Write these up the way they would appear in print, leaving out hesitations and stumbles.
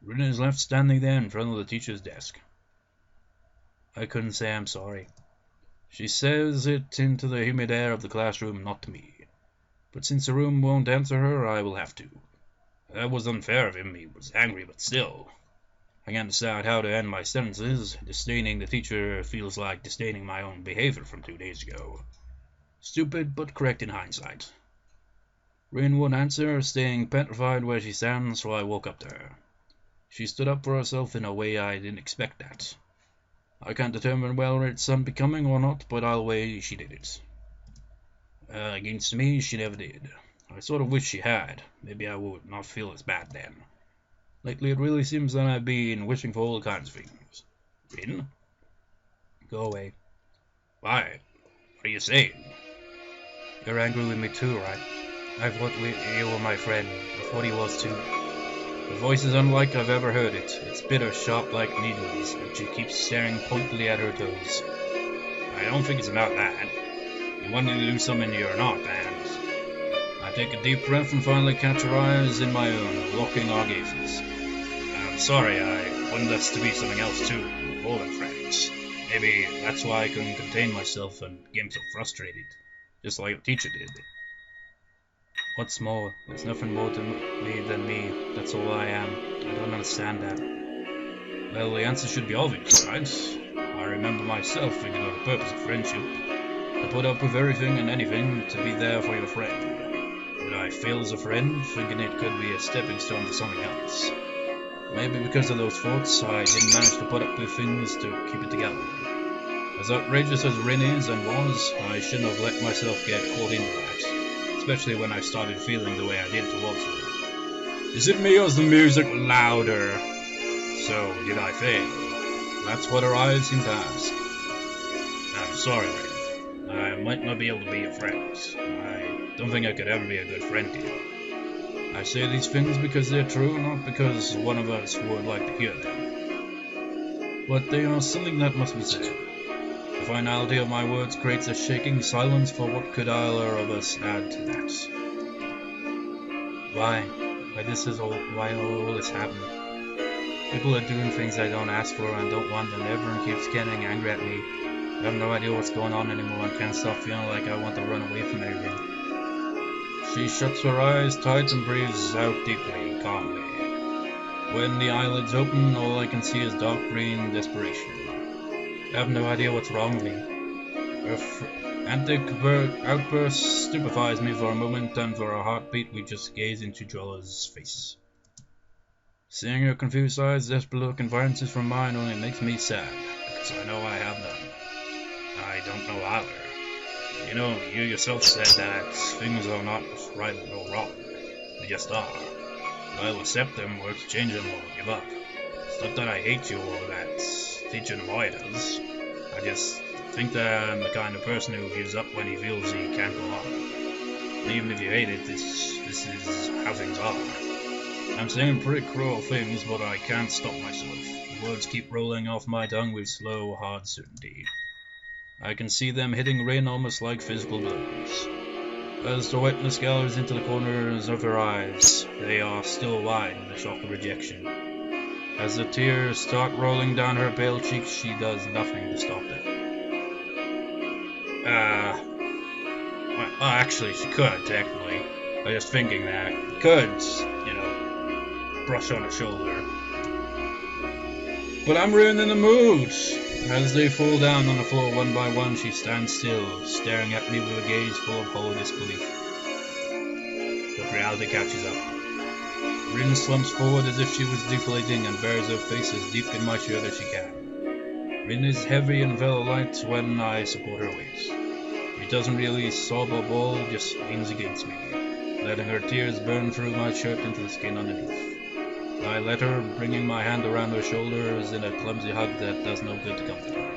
Rin is left standing there in front of the teacher's desk. I couldn't say I'm sorry. She says it into the humid air of the classroom, not to me. But since the room won't answer her, I will have to. That was unfair of him. He was angry, but still. I can't decide how to end my sentences. Disdaining the teacher feels like disdaining my own behavior from 2 days ago. Stupid, but correct in hindsight. Rin wouldn't answer, staying petrified where she stands, so I woke up to her. She stood up for herself in a way I didn't expect that. I can't determine whether it's unbecoming or not, but either way, she did it. Against me, she never did. I sort of wish she had. Maybe I would not feel as bad then. Lately, it really seems that I've been wishing for all kinds of things. Rin? Go away. Why? What are you saying? You're angry with me too, right? I thought you were my friend. I thought he was too. The voice is unlike I've ever heard it. It's bitter, sharp like needles, and she keeps staring pointedly at her toes. I don't think it's about that. You want me to do something you're not, and I take a deep breath and finally catch her eyes in my own, locking our gazes. I'm sorry, I wanted us to be something else too, more than friends. Maybe that's why I couldn't contain myself and became so frustrated, just like your teacher did. What's more, there's nothing more to me than me, that's all I am. I don't understand that. Well, the answer should be obvious, right? I remember myself thinking of the purpose of friendship, to put up with everything and anything, to be there for your friend. Did I fail as a friend, thinking it could be a stepping stone to something else? Maybe because of those thoughts, I didn't manage to put up with things to keep it together. As outrageous as Rin is and was, I shouldn't have let myself get caught into that, especially when I started feeling the way I did towards her. Is it me or is the music louder? So, did I fail? That's what her eyes seemed to ask. I'm sorry, Rin. I might not be able to be your friend. I don't think I could ever be a good friend to you. I say these things because they're true, not because one of us would like to hear them. But they are something that must be said. The finality of my words creates a shaking silence, for what could either of us add to that? Why why all this happened? People are doing things I don't ask for and don't want, and everyone keeps getting angry at me. I have no idea what's going on anymore and can't stop feeling like I want to run away from everything. She shuts her eyes tight and breathes out deeply, calmly. When the eyelids open, all I can see is dark green desperation. I have no idea what's wrong with me. Her frantic outburst stupefies me for a moment, and for a heartbeat we just gaze into Jola's face. Seeing her confused eyes, desperate look, and variances from mine only makes me sad, because I know I have none. I don't know either. You know, you yourself said that things are not right or wrong. They just are. I'll accept them or exchange them or give up. It's not that I hate you or that teacher Moya does. I just think that I'm the kind of person who gives up when he feels he can't go on. And even if you hate it, this is how things are. I'm saying pretty cruel things, but I can't stop myself. The words keep rolling off my tongue with slow, hard certainty. I can see them hitting Rin almost like physical blows. As the wetness gathers into the corners of her eyes, they are still wide in the shock of rejection. As the tears start rolling down her pale cheeks, she does nothing to stop them. Well, actually, she could, technically. I was just thinking that. Could, brush on her shoulder. But I'm ruining the mood! As they fall down on the floor one by one, she stands still, staring at me with a gaze full of hollow disbelief. But reality catches up. Rin slumps forward as if she was deflating and buries her face as deep in my shirt as she can. Rin is heavy and very light when I support her weight. She doesn't really sob or bawl, just leans against me, letting her tears burn through my shirt into the skin underneath. I let her, bringing my hand around her shoulders in a clumsy hug that does no good to comfort her.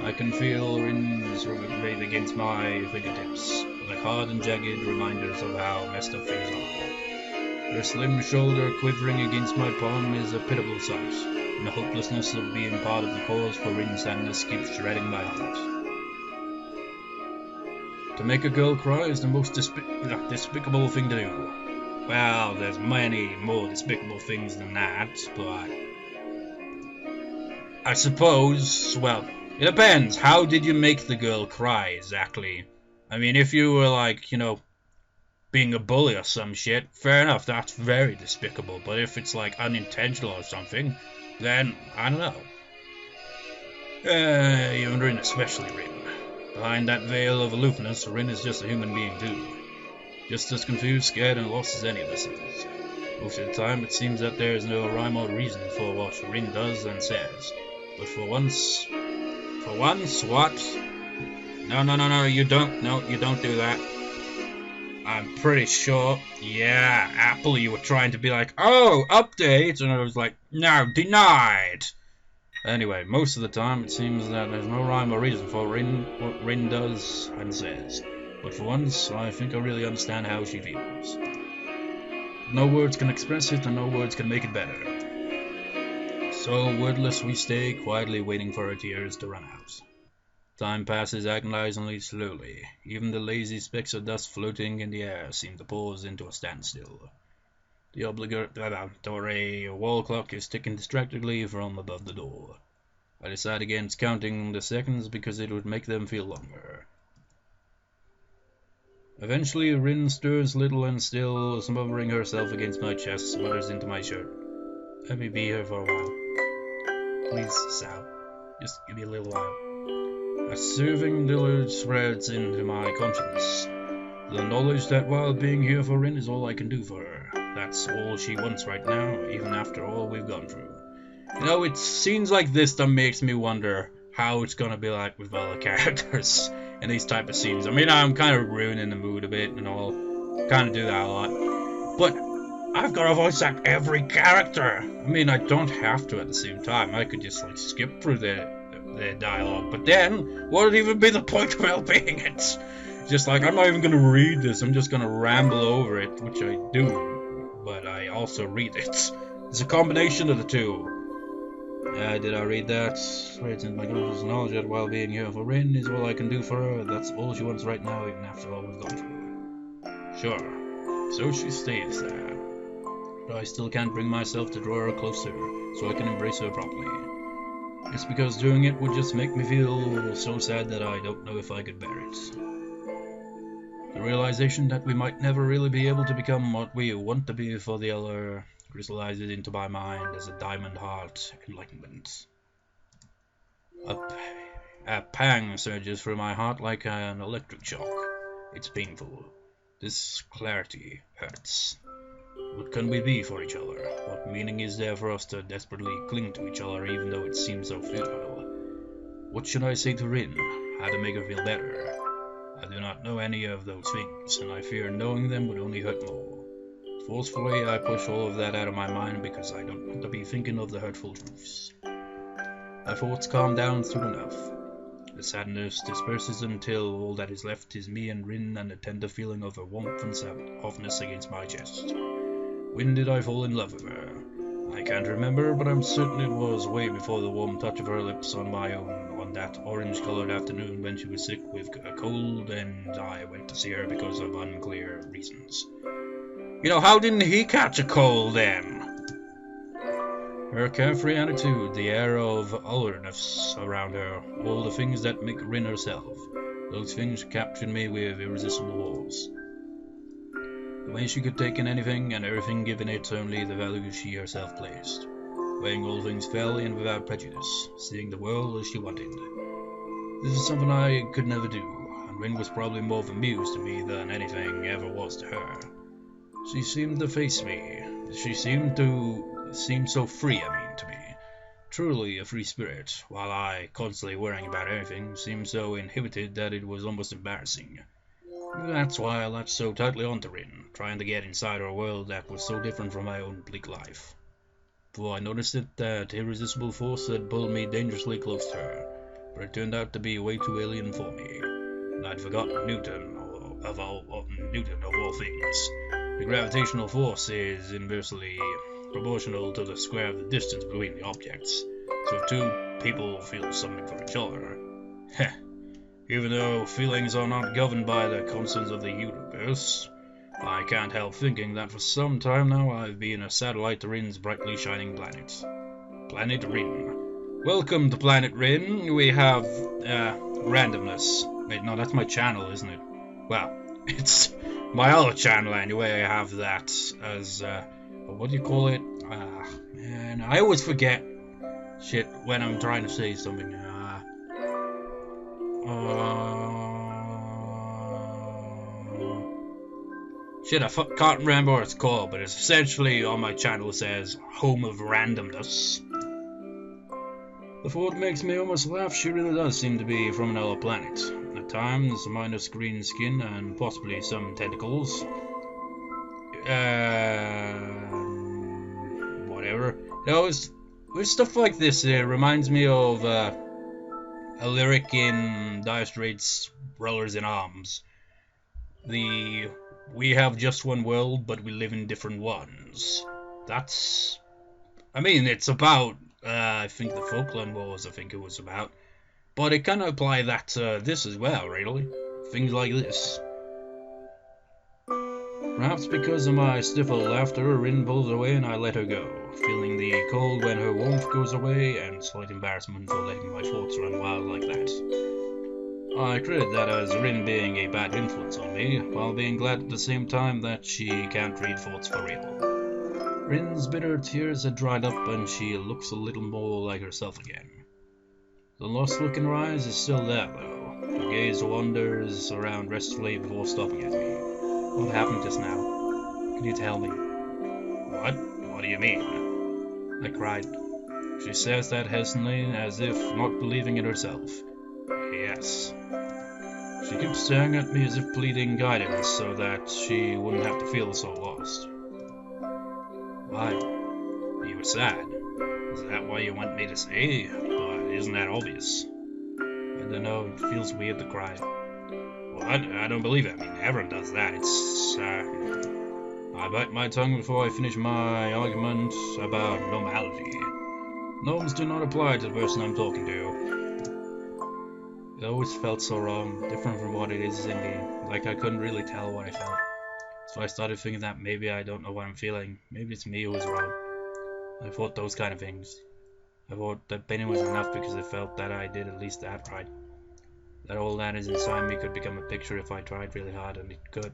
I can feel Rin's blade against my fingertips, like hard and jagged reminders of how messed up things are. Her slim shoulder quivering against my palm is a pitiable sight, and the hopelessness of being part of the cause for Rin's sadness keeps shredding my heart. To make a girl cry is the most despicable thing to do. Well, there's many more despicable things than that, but I suppose, well, it depends. How did you make the girl cry exactly? I mean, if you were like, being a bully or some shit, fair enough, that's very despicable. But if it's like unintentional or something, then I don't know. Even Rin especially Rin. Behind that veil of aloofness, Rin is just a human being too. Just as confused, scared, and lost as any of us is. Most of the time, it seems that there is no rhyme or reason for what Rin does and says. But for once, what? No, you don't do that. I'm pretty sure, yeah, Apple, you were trying to be like, oh, update, and I was like, no, denied. Anyway, most of the time, it seems that there's no rhyme or reason for what Rin does and says. But for once, I think I really understand how she feels. No words can express it, and no words can make it better. So, wordless, we stay, quietly waiting for her tears to run out. Time passes agonizingly slowly. Even the lazy specks of dust floating in the air seem to pause into a standstill. The obligatory wall clock is ticking distractedly from above the door. I decide against counting the seconds because it would make them feel longer. Eventually, Rin stirs little and still, smothering herself against my chest, smothers into my shirt. Let me be here for a while. Please, Hisao. Just give me a little while. A soothing deluge spreads into my conscience. The knowledge that while being here for Rin is all I can do for her. That's all she wants right now, even after all we've gone through. It's scenes like this that makes me wonder how it's gonna be like with other characters in these type of scenes. I mean, I'm kind of ruining the mood a bit and all. Kind of do that a lot. But I've got to voice act every character. I mean, I don't have to at the same time. I could just like skip through their dialogue. But then, what would even be the point of helping it? Just like, I'm not even going to read this. I'm just going to ramble over it, which I do. But I also read it. It's a combination of the two. Did I read that? Right, since my conscious knowledge that while being here for Rin is all I can do for her, that's all she wants right now, even after all we've gone through. Sure, so she stays there. But I still can't bring myself to draw her closer, so I can embrace her properly. It's because doing it would just make me feel so sad that I don't know if I could bear it. The realization that we might never really be able to become what we want to be for the other crystallizes into my mind as a diamond heart enlightenment. A pang surges through my heart like an electric shock. It's painful. This clarity hurts. What can we be for each other? What meaning is there for us to desperately cling to each other even though it seems so futile? What should I say to Rin? How to make her feel better? I do not know any of those things, and I fear knowing them would only hurt more. Forcefully, I push all of that out of my mind because I don't want to be thinking of the hurtful truths. My thoughts calm down soon enough. The sadness disperses until all that is left is me and Rin and a tender feeling of her warmth and softness against my chest. When did I fall in love with her? I can't remember, but I'm certain it was way before the warm touch of her lips on my own on that orange-colored afternoon when she was sick with a cold and I went to see her because of unclear reasons. How didn't he catch a cold then? Her carefree attitude, the air of alertness around her, all the things that make Rin herself, those things captured me with irresistible force. The way she could take in anything and everything given it only the value she herself placed, weighing all things fairly and without prejudice, seeing the world as she wanted. This is something I could never do, and Rin was probably more of a muse to me than anything ever was to her. She seemed to face me. She seemed so free, to me. Truly a free spirit, while I, constantly worrying about everything, seemed so inhibited that it was almost embarrassing. That's why I latched so tightly onto Rin, trying to get inside her world that was so different from my own bleak life. For I noticed that irresistible force had pulled me dangerously close to her, but it turned out to be way too alien for me. And I'd forgotten Newton of all things. The gravitational force is inversely proportional to the square of the distance between the objects. So if two people feel something for each other, even though feelings are not governed by the constants of the universe, I can't help thinking that for some time now I've been a satellite to Rin's brightly shining planet. Planet Rin. Welcome to Planet Rin. We have, randomness. Wait, no, that's my channel, isn't it? Well, it's my other channel anyway. I have that as, what do you call it? Man, I always forget shit when I'm trying to say something. Shit, I can't remember what it's called, but it's essentially on my channel says Home of Randomness. The thought makes me almost laugh. She really does seem to be from another planet. At times, minus green skin and possibly some tentacles. Whatever. You know, with stuff like this, it reminds me of a lyric in Dire Straits' Rollers in Arms. We have just one world, but we live in different ones. That's... I mean, it's about, I think the Falkland Wars, I think it was about. But it kind of apply that to this as well, really. Things like this. Perhaps because of my stifled laughter, Rin pulls away and I let her go, feeling the cold when her warmth goes away and slight embarrassment for letting my thoughts run wild like that. I credit that as Rin being a bad influence on me, while being glad at the same time that she can't read thoughts for real. Rin's bitter tears had dried up and she looks a little more like herself again. The lost look in her eyes is still there though. Her gaze wanders around restfully before stopping at me. What happened just now? Can you tell me? What? What do you mean? I cried. She says that hesitantly, as if not believing in herself. Yes. She keeps staring at me as if pleading guidance so that she wouldn't have to feel so lost. Why? You were sad. Is that what you want me to say? But isn't that obvious? I don't know, it feels weird to cry. Well, I don't believe it. I mean, everyone does that. It's, I bite my tongue before I finish my argument about normality. Norms do not apply to the person I'm talking to. It always felt so wrong, different from what it is in me, like I couldn't really tell what I felt. So I started thinking that maybe I don't know what I'm feeling, maybe it's me who was wrong. I thought those kind of things. I thought that pain was enough because I felt that I did at least that right. That all that is inside me could become a picture if I tried really hard, and it could.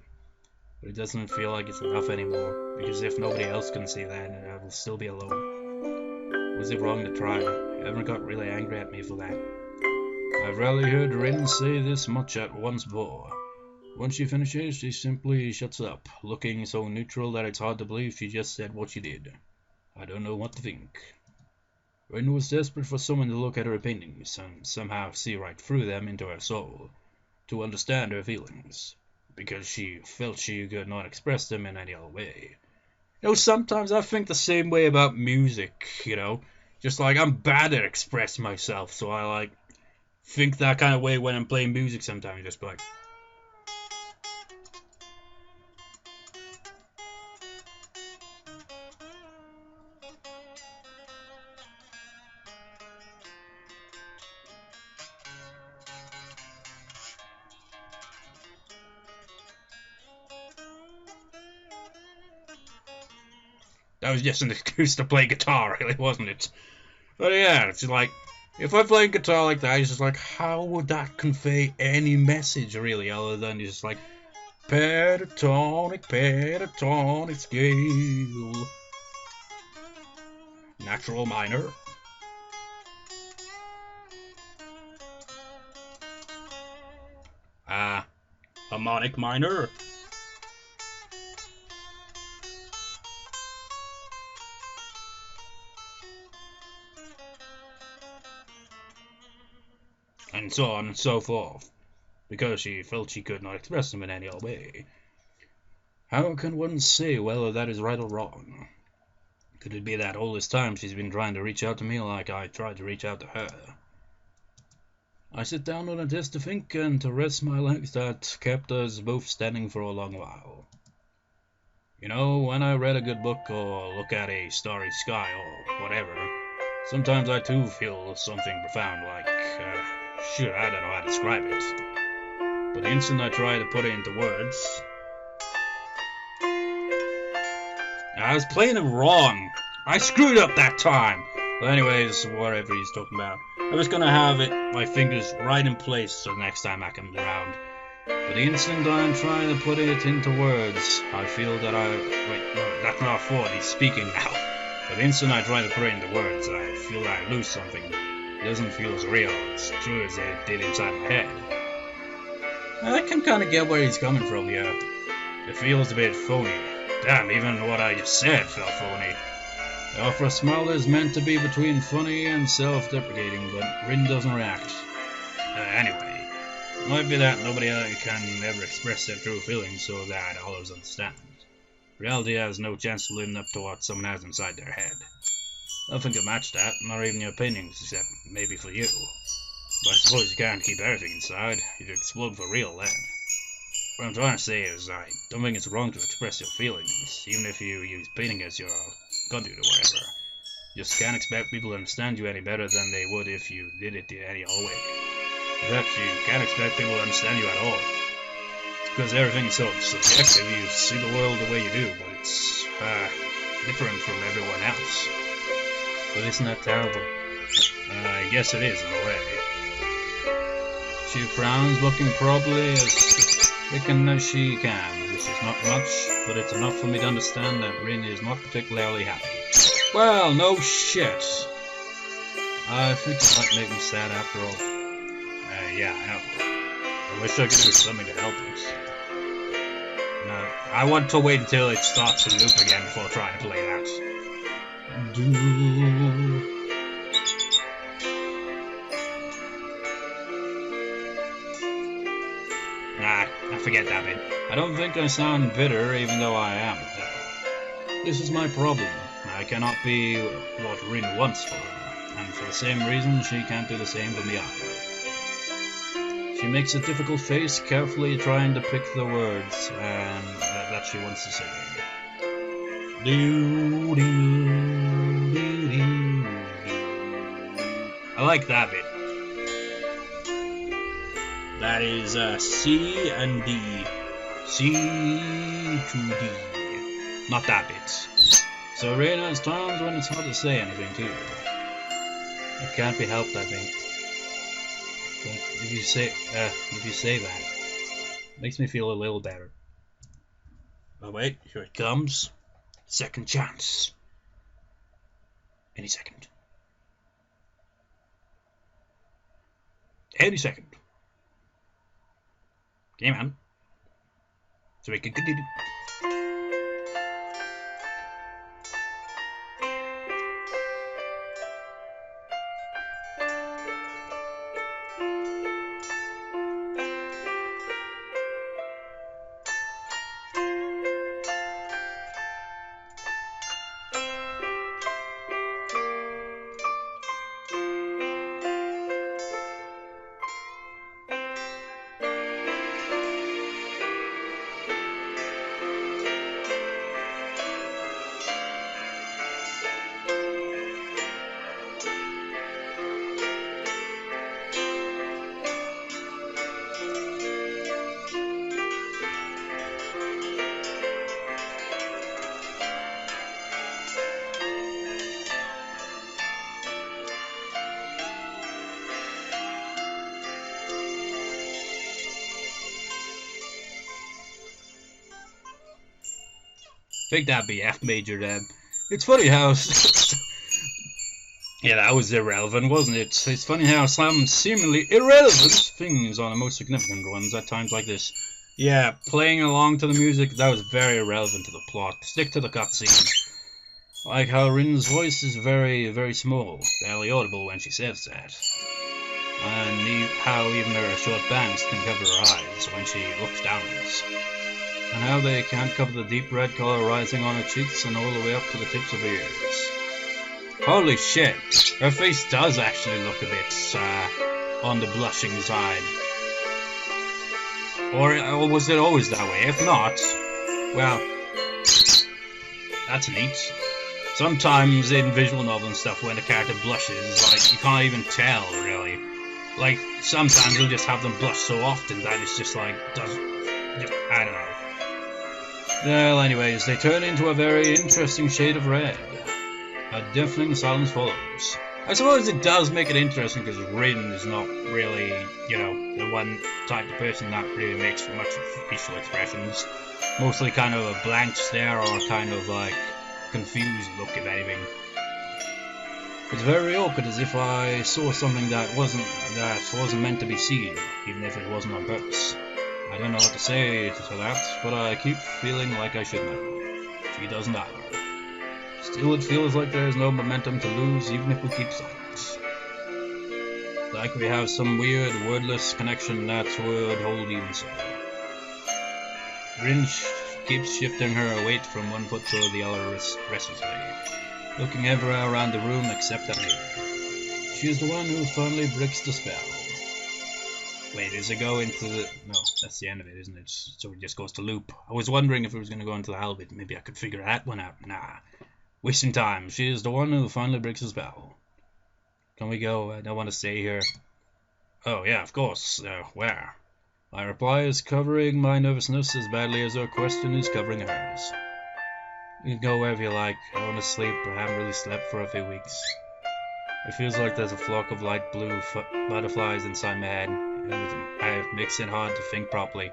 But it doesn't feel like it's enough anymore, because if nobody else can see that, I will still be alone. Was it wrong to try? Everyone got really angry at me for that. I've rarely heard Rin say this much at once before. Once she finishes, she simply shuts up, looking so neutral that it's hard to believe she just said what she did. I don't know what to think. Rin was desperate for someone to look at her paintings and somehow see right through them into her soul, to understand her feelings, because she felt she could not express them in any other way. You know, sometimes I think the same way about music, you know, just like I'm bad at expressing myself, so I think that kind of way when I'm playing music sometimes, just like... That was just an excuse to play guitar, really, wasn't it? But yeah, it's like, if I play guitar like that, it's just like, how would that convey any message, really, other than just like, pentatonic scale, natural minor, harmonic minor, and so on and so forth, because she felt she could not express them in any other way. How can one say whether that is right or wrong? Could it be that all this time she's been trying to reach out to me like I tried to reach out to her? I sit down on a desk to think and to rest my legs that kept us both standing for a long while. You know, when I read a good book or look at a starry sky or whatever, sometimes I too feel something profound like, shit, I don't know how to describe it. But the instant I try to put it into words, I was playing it wrong. I screwed up that time. But anyways, whatever he's talking about. I was gonna have my fingers right in place so the next time I come around. But the instant I'm trying to put it into words, I feel that wait, no, that's not a thought, he's speaking now. But the instant I try to put it into words, I feel that I lose something. It doesn't feel as real, as true as it did inside my head. I can kinda get where he's coming from here. It feels a bit phony. Damn, even what I just said felt phony. The offer of smile is meant to be between funny and self-deprecating, but Rin doesn't react. Anyway, it might be that nobody can ever express their true feelings so that others understand. Reality has no chance of living up to what someone has inside their head. Nothing can match that, not even your opinions, except maybe for you. But I suppose you can't keep everything inside. You'd explode for real then. What I'm trying to say is, I don't think it's wrong to express your feelings, even if you use painting as your conduit or whatever. You just can't expect people to understand you any better than they would if you did it any other way. In fact, you can't expect people to understand you at all. It's because everything's so subjective, you see the world the way you do, but it's different from everyone else. But isn't that terrible? I guess it is in a way. She frowns, looking probably as quicken as she can. This is not much, but it's enough for me to understand that Rin is not particularly happy. Well, no shit. I think it might make me sad after all. Yeah, I know. I wish I could do something to help it. No, I want to wait until it starts to loop again before trying to play that. Nah, I forget that bit. I don't think I sound bitter, even though I am. This is my problem. I cannot be what Rin wants for her, and for the same reason she can't do the same for me either. She makes a difficult face, carefully trying to pick the words and that she wants to say. I like that bit. That is C and D. C to D. Not that bit. So Rin has times when it's hard to say anything to her. It can't be helped, I think. But if you say that, it makes me feel a little better. Oh wait, here it comes. Second chance. Any second. Any second. Okay, man. So we can continue. I think that'd be F major then. It's funny how... yeah, that was irrelevant, wasn't it? It's funny how some seemingly irrelevant things are the most significant ones at times like this. Yeah, playing along to the music, that was very irrelevant to the plot. Stick to the cutscene. Like how Rin's voice is very, very small, barely audible when she says that. And how even her short bangs can cover her eyes when she looks downwards. And how they can't cover the deep red color rising on her cheeks and all the way up to the tips of her ears. Holy shit, her face does actually look a bit on the blushing side. Or was it always that way? If not, well, that's neat. Sometimes in visual novel and stuff, when the character blushes, like, you can't even tell, really. Like, sometimes you'll just have them blush so often that it's just like, I don't know. Well, anyways, they turn into a very interesting shade of red. A deafening silence follows. I suppose it does make it interesting because Rin is not really, the one type of person that really makes much facial expressions. Mostly kind of a blank stare or kind of like confused look, if anything. It's very awkward, as if I saw something that wasn't meant to be seen, even if it wasn't on purpose. I don't know what to say to that, but I keep feeling like I should know. She doesn't either. Still, it feels like there is no momentum to lose, even if we keep silent. Like we have some weird, wordless connection that would hold even so. Rin keeps shifting her weight from one foot to the other restlessly, looking everywhere around the room except at me. She is the one who finally breaks the spell. Wait, does it go into the... No, that's the end of it, isn't it? So it just goes to loop. I was wondering if it was going to go into the hell bit. Maybe I could figure that one out. Nah. Wasting time. She is the one who finally breaks the spell. Can we go? I don't want to stay here. Oh, yeah, of course. Where? My reply is covering my nervousness as badly as her question is covering hers. You can go wherever you like. I want to sleep. I haven't really slept for a few weeks. It feels like there's a flock of light blue butterflies inside my head. It makes it hard to think properly.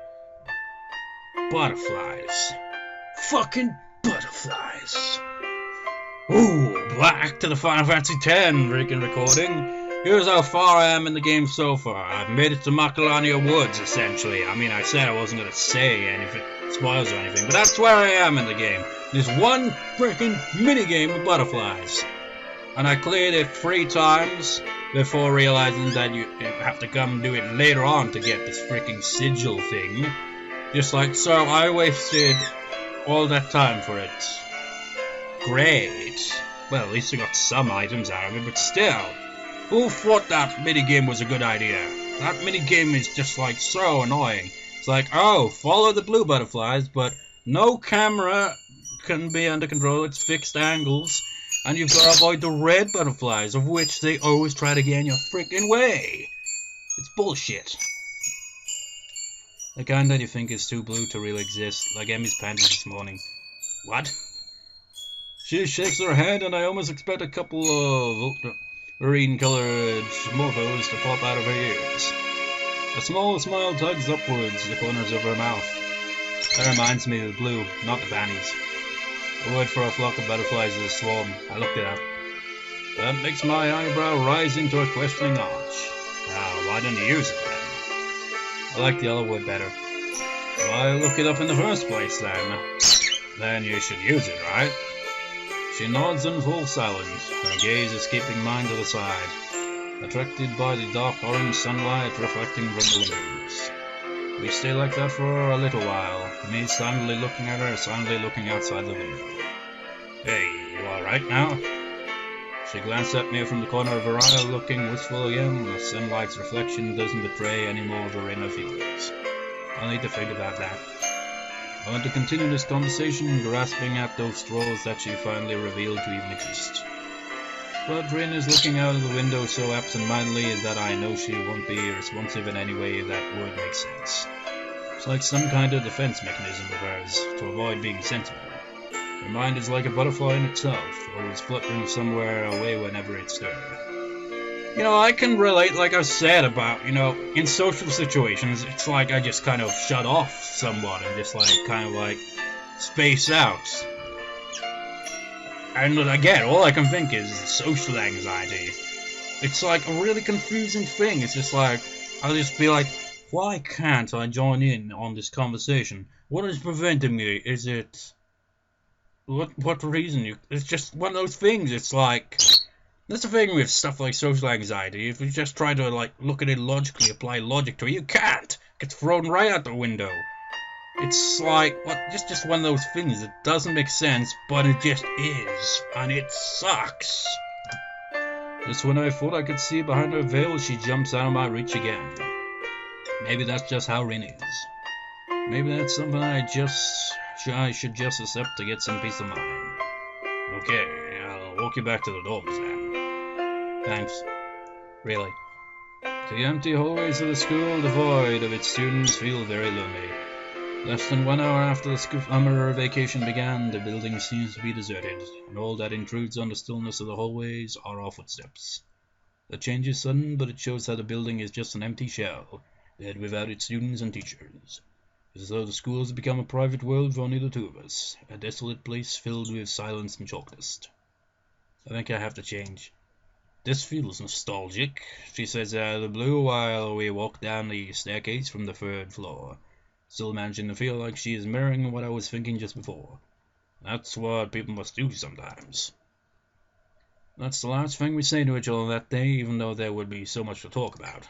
Butterflies. Fucking butterflies. Ooh, back to the Final Fantasy X freaking recording. Here's how far I am in the game so far. I've made it to Macalania Woods, essentially. I mean, I said I wasn't going to say anything, spoilers or anything, but that's where I am in the game. There's one freaking minigame with butterflies. And I cleared it 3 times before realizing that you have to come do it later on to get this freaking sigil thing. Just like so, I wasted all that time for it. Great. Well, at least I got some items out of it, but still. Who thought that minigame was a good idea? That minigame is just like so annoying. It's like, oh, follow the blue butterflies, but no camera can be under control, it's fixed angles. And you've got to avoid the red butterflies, of which they always try to get in your freaking way. It's bullshit. The kind that you think is too blue to really exist, like Emmy's panties this morning. What? She shakes her head, and I almost expect a couple of marine-colored morphos to pop out of her ears. A small smile tugs upwards the corners of her mouth. That reminds me of blue, not the panties. The word for a flock of butterflies is a swarm. I looked it up. That makes my eyebrow rise into a questioning arch. Now, why don't you use it then? I like the other word better. Why look it up in the first place then? Then you should use it, right? She nods in full silence, her gaze is keeping mine to the side, attracted by the dark orange sunlight reflecting from the windows. We stay like that for a little while, me silently looking at her, silently looking outside the window. Hey, you alright now? She glanced at me from the corner of her eye, looking wistful again. The sunlight's reflection doesn't betray any more of her inner feelings. I'll need to think about that. I want to continue this conversation, grasping at those straws that she finally revealed to even exist. But Rin is looking out of the window so absent-mindedly that I know she won't be responsive in any way that would make sense. It's like some kind of defense mechanism of hers, to avoid being sensible. Her mind is like a butterfly in itself, always fluttering somewhere away whenever it's stirred. I can relate, like I said, about, in social situations, it's like I just kind of shut off somewhat and just space out. And again, all I can think is social anxiety. It's like a really confusing thing. It's just like, I'll just be like, why can't I join in on this conversation? What is preventing me? Is it... What reason? It's just one of those things. It's like... That's the thing with stuff like social anxiety. If you just try to, look at it logically, apply logic to it, you can't! It gets thrown right out the window. It's like, just one of those things that doesn't make sense, but it just is. And it sucks. Just when I thought I could see behind her veil, she jumps out of my reach again. Maybe that's just how Rin is. Maybe that's something I should just accept to get some peace of mind. Okay, I'll walk you back to the dorms then. Thanks. Really. The empty hallways of the school, devoid of its students, feel very lonely. Less than 1 hour after the summer vacation began, the building seems to be deserted, and all that intrudes on the stillness of the hallways are our footsteps. The change is sudden, but it shows how the building is just an empty shell, dead without its students and teachers. It's as though the school has become a private world for only the two of us, a desolate place filled with silence and chalk dust. I think I have to change. This feels nostalgic, she says out of the blue while we walk down the staircase from the 3rd floor, still managing to feel like she is mirroring what I was thinking just before. That's what people must do sometimes. That's the last thing we say to each other that day, even though there would be so much to talk about.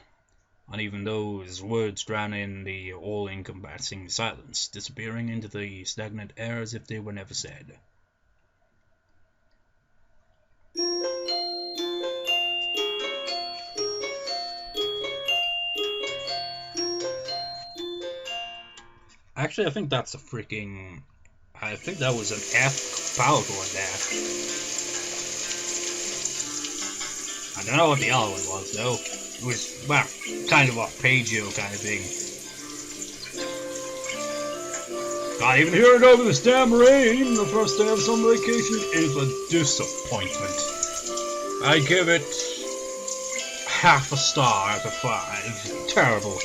And even those words drown in the all-encompassing silence, disappearing into the stagnant air as if they were never said. Actually, I think that's a freaking... I think that was an F power chord there. I don't know what the other one was, though. It was, well, kind of arpeggio kind of thing. Can't even hear it over this damn rain. The first day of summer vacation is a disappointment. I give it half a star out of 5. Terrible.